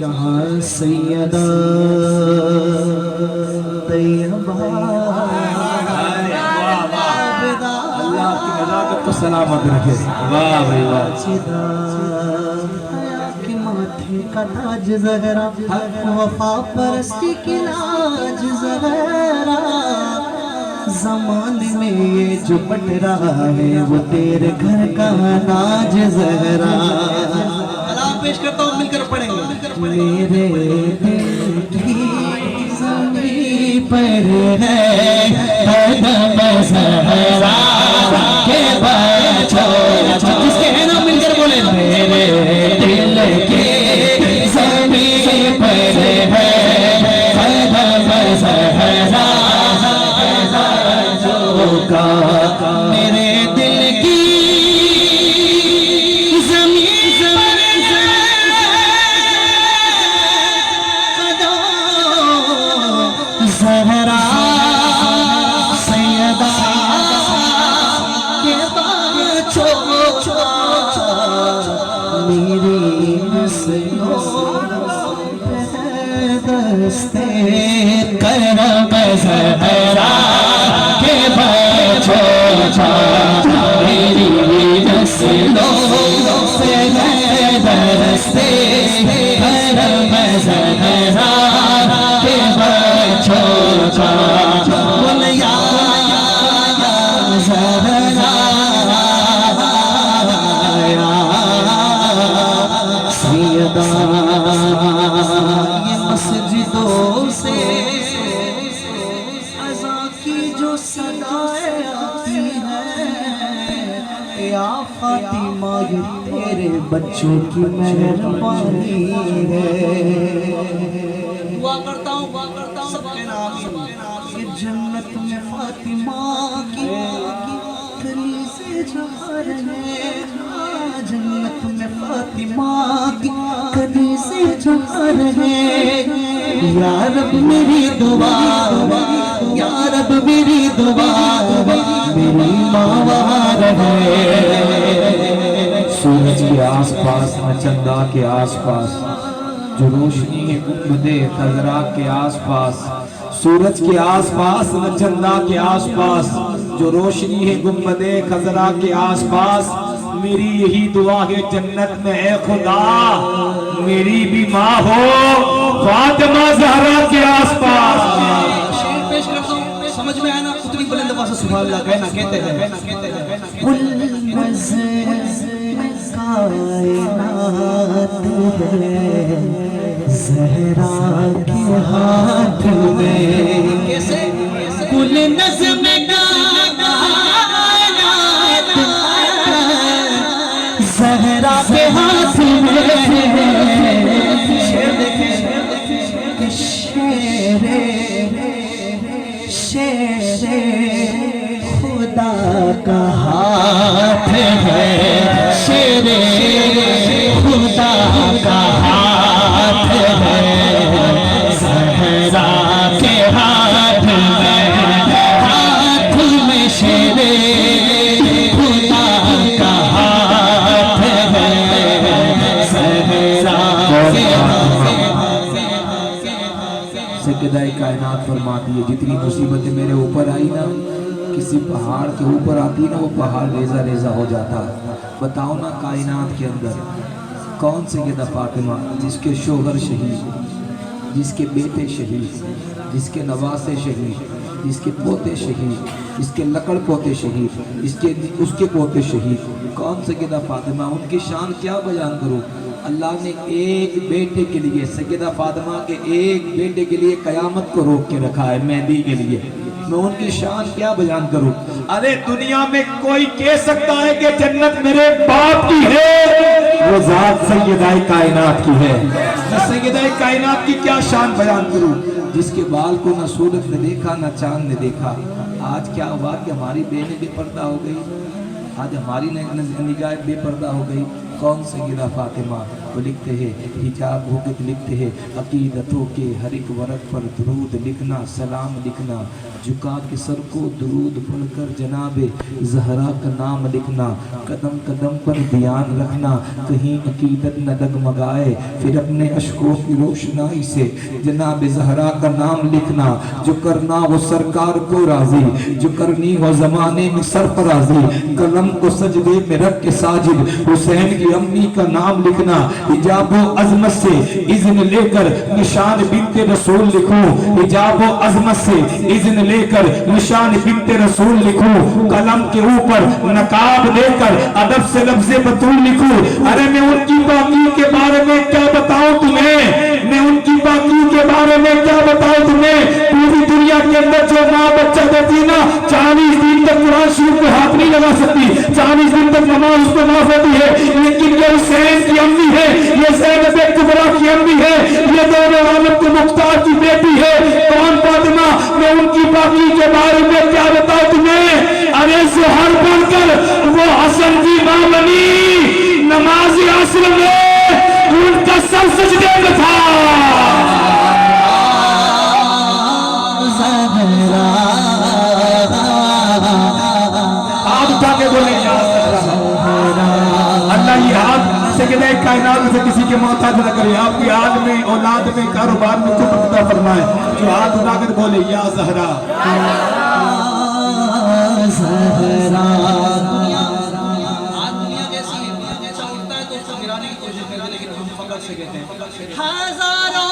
جہاں سیدہ طیبہ اللہ کی نزاکت کو سلامت رکھے. واہ بھائی واہ. کہ ماتھے کا تاج زہرا وفا پرستی کی لاج زہرا زمانے میں یہ جو بٹ رہا ہے وہ تیرے گھر کا ناج زہرا. کلام پیش کرتا ہوں، مل کر پڑھیں گے. میرے دل کی زمین پر ہے قدم زہرا کے بچوں. جس کے ہیں نا مل کر بولیں. میرے دل کی زمین پر ہے قدم زہرا کا. میرے دل کی زہرا سیدہ کے بچوں میری نسلوں پہ دستے کرم زہرا کے بچوں میری نسلوں پہ دستے کرم زہرا کے بچوں بول یا زہرا سیدہ. یہ مسجدوں سے اذان کی جو صدائیں آتی ہیں یا فاطمہ یہ تیرے بچوں کی مہربانی ہے. دعا کرتا ہوں سب کے نام کہ جنت میں فاطمہ کی کلیسے جا رہے. جنت میں فاطمہ کی کلیسے جا رہے. یا رب میری دعا یا رب میری دعا میری ماں وہاں رہے. سورج کے آس پاس نہ چندہ کے آس پاس جو روشنی ہے گنبد خضرا کے آس پاس. سورج کے آس پاس نہ چندہ کے آس پاس جو روشنی ہے گنبد خضرا کے آس پاس. میری یہی دعا ہے جنت میں اے خدا میری بھی ماں ہو فاطمہ زہرا کے آس پاس. شعر پیش کرتا ہوں، سمجھ میں آئے نا اتنی بلند آواز سے سبحان اللہ کہنا کہتے ہیں. کل نظر کائنات ہے زہرا کے ہاتھ میں. کیسے کل نظم کائنات زہرا کے ہاتھ میں. شعر دیکھیں کہ شیر خدا کا ہاتھ ہے. شیر خدا کا ہاتھ ہے زہرا کے ہاتھ میں. ہاتھ میں شیر خدا کا ہاتھ ہے زہرا کے سیدہ کائنات فرماتی ہے جتنی مصیبتیں میرے اوپر آئی نا کسی پہاڑ کے اوپر آتی نا وہ پہاڑ ریزہ ریزہ ہو جاتا. بتاؤ نا کائنات کے اندر کون سیدہ فاطمہ جس کے شوہر شہید جس کے بیٹے شہید جس کے نواسے شہید جس کے پوتے شہید جس کے لکڑ پوتے شہید اس کے پوتے شہید. کون سیدہ فاطمہ ان کی شان کیا بیان کروں. اللہ نے ایک بیٹے کے لیے سیدہ فاطمہ کے ایک بیٹے کے لیے قیامت کو روک کے رکھا ہے مہدی کے لیے. میں ان کی شان کیا بیان کروں. ارے دنیا میں کوئی کہہ سکتا ہے کہ جنت میرے باپ کی ہے وہ ذات سیدہ کائنات کی ہے. سیدہ کائنات کی کیا شان بیان کروں. جس کے بال کو نہ سورج نے دیکھا نہ چاند نے دیکھا. آج کیا ہوا کہ ہماری بہنیں بے پردہ ہو گئی. آج ہماری نگاہ بے پردہ ہو گئی. کون سیدہ فاطمہ वो लिखते हैं हिजाब भूगत लिखते हैं अकीदतों के हर एक वर्क पर दुरूद लिखना, सलाम लिखना, झुका के सर को दुरूद पढ़कर जनाबे ज़हरा का नाम लिखना, कदम कदम पर ध्यान रखना, कहीं अकीदत न डगमगाए, फिर अपने अश्कों की रोशनाई से जनाबे ज़हरा का नाम लिखना। जो करना वो सरकार को राजी, जो करनी हो ज़माने में सरफराजी, कलम को सजदे में रख के साजिद हुसैन की अम्मी का नाम लिखना। हिजाबो अज़मत से इज़्न लेकर निशान बिन्ते रसूल लिखूं, हिजाबो अज़मत से इज़्न लेकर निशान बिन्ते रसूल लिखूं, कलम के ऊपर नकाब लेकर अदब से लफ्ज़े बतूल लिखूं। अरे मैं उनकी बाकी के बारे में क्या बताऊं तुम्हें, मैं उनकी बाकी के बारे में क्या बताऊं तुम्हें। पूरी दुनिया के अंदर जो माँ बच्चा देती ना 40 दिन तक कुरान शरीफ पे हाथ नहीं लगा सकती, 40 दिन तक नमाज उस पर माफ होती है, लेकिन ये हुसैन की अम्मी है, ये ज़ैनब कुबरा की अम्मी है, ये दोनों आलम के मुख्तार की बेटी है। कौन फातिमा, मैं उनकी बाकी के बारे में क्या बताऊं तुम्हें। अरे ज़ोहर पढ़कर वो हसन की मां बनी, नमाज असर में उनका सर सजदे में था। हाथ उठा के बोले अल्लाह ये हाथ से कहते कायनात में से किसी के मोहताज न करे, आपकी हाल में, औलाद में, कारोबार में कुछ अता फरमाए। जो हाथ उठाकर बोले या ज़हरा, ज़हरा। आज दुनिया जैसा उठता है तो उसको गिराने की कोशिश करते हैं, लेकिन हम फकर से कहते हैं हजारों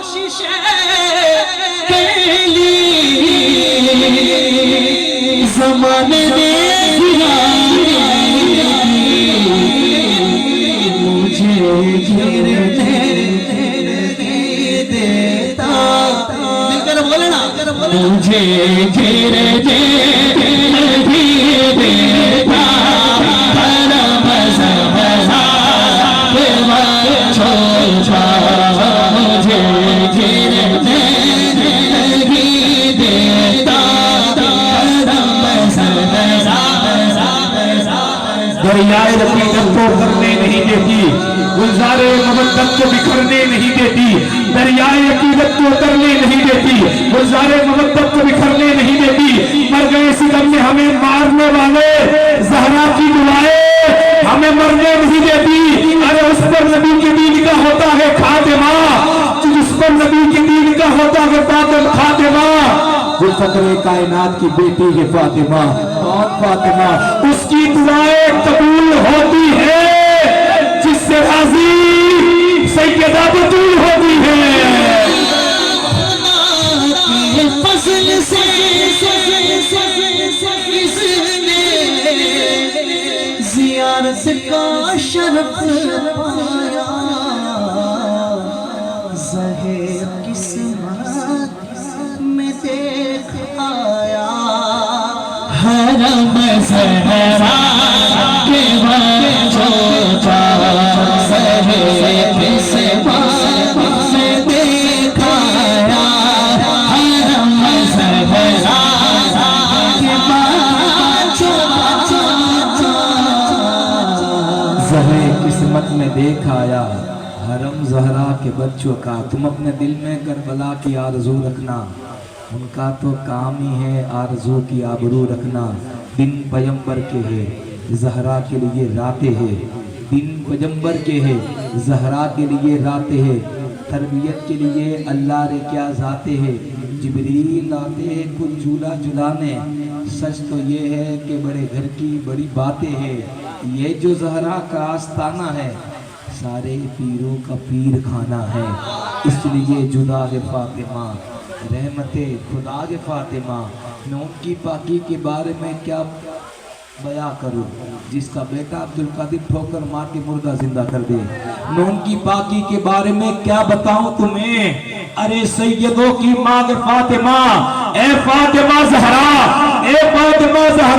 शीशे पहली ज़माने में मुझे घेरे दे देता करम ज़हरा के छोटा, मुझे घेरे देता करम ज़हरा। दरियाए रफ़ीक़त को करने नहीं देती, गुलज़ारे मवद्दत को बिखरने नहीं देती, दरियाए अक़ीदत को करने नहीं देती, गुलज़ारे मवद्दत को बिखरने नहीं देती। मर गए सितम में हमें मारने वाले, ज़हरा की दुआएं हमें मरने नहीं देती। अरे उस पर नबी के दीन का होता है खातिमा, जिस पर नबी के दीन का होता है खातिमा। वो फ़ख्रे कायनात की बेटी है फातिमा। कौन फातिमा? उसकी दुआएं कबूल होती है जिससे राज़ी सैयदा बतूल होती है। फसल से ज़ियारत का शरफ पाया, ज़हे किस्मत में देख आया। हरम ज़हरा के छोटा, ज़हे किस्मत में देख आया। हरम ज़हरा के ज़हे किस्मत में देख आया, हरम ज़हरा के बच्चों का। तुम अपने दिल में करबला की आरज़ू रखना, उनका तो काम ही है आरज़ू की आबरू रखना। दिन पैगंबर के है, ज़हरा के लिए रातें है, दिन पैगंबर के है, ज़हरा के लिए रातें है। तरबियत के लिए अल्लाह रे क्या जाते हैं, जिब्रील आते हैं कुछ झूला झुलाने। सच तो ये है कि बड़े घर की बड़ी बातें हैं, ये जो ज़हरा का आस्ताना है सारे पीरों का पीर खाना है। इसलिए जुदा है फातिमा, रहमते खुदा के फातिमा। मैं उनकी पाकी के बारे में क्या बयां करूं, जिसका बेटा अब्दुल कादिर ठोकर मार के मुर्दा जिंदा कर दे। मैं उनकी पाकी के बारे में क्या बताऊं तुम्हें। अरे सैयदों की माँ फातिमा, ए फातिमा ज़हरा, ए फातिमा ज़हरा।